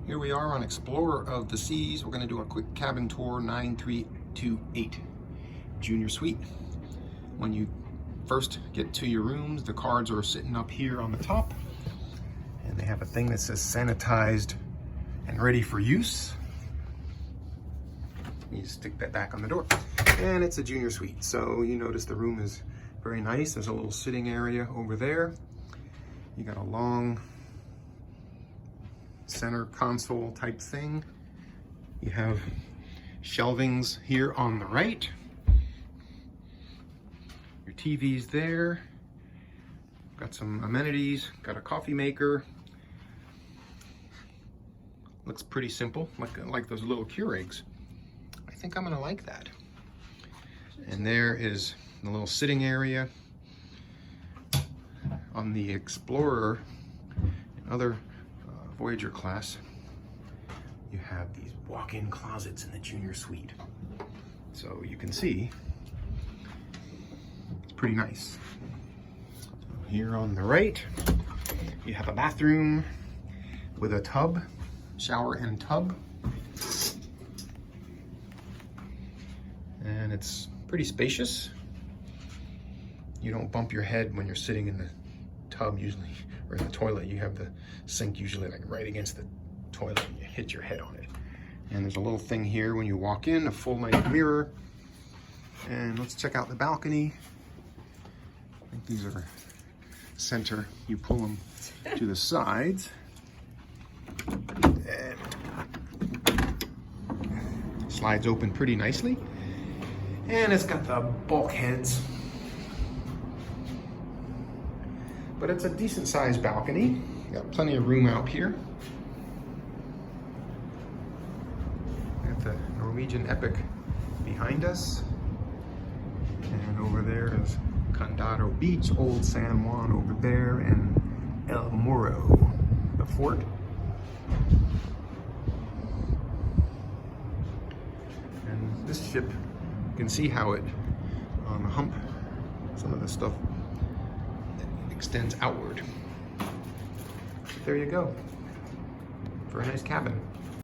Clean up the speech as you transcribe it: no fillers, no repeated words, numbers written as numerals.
Here we are on Explorer of the Seas. We're going to do a quick cabin tour, 9328 Junior Suite. When you first get to your rooms, the cards are sitting up here on the top, and they have a thing that says sanitized and ready for use. You just stick that back on the door, and it's a junior suite. So you notice the room is very nice. There's a little sitting area over there. You got a long center console type thing. You have shelvings here on the right. Your TV's there. Got some amenities. Got a coffee maker. Looks pretty simple, like those little Keurigs. I think I'm gonna like that. And there is the little sitting area. On the Explorer and other Voyager class, you have these walk-in closets in the junior suite. So you can see it's pretty nice. Here on the right, you have a bathroom with a tub, shower and tub. And it's pretty spacious. You don't bump your head when you're sitting in the tub usually, or in the toilet. You have the sink usually like right against the toilet and you hit your head on it. And there's a little thing here when you walk in, a full-length mirror. And let's check out the balcony. I think these are center. You pull them to the sides. And slides open pretty nicely. And it's got the bulkheads. But it's a decent sized balcony. Got plenty of room out here. Got the Norwegian Epic behind us. And over there is Condado Beach, Old San Juan over there, and El Morro, the fort. And this ship, you can see how it, on the hump, some of the stuff extends outward. But there you go, for a nice cabin.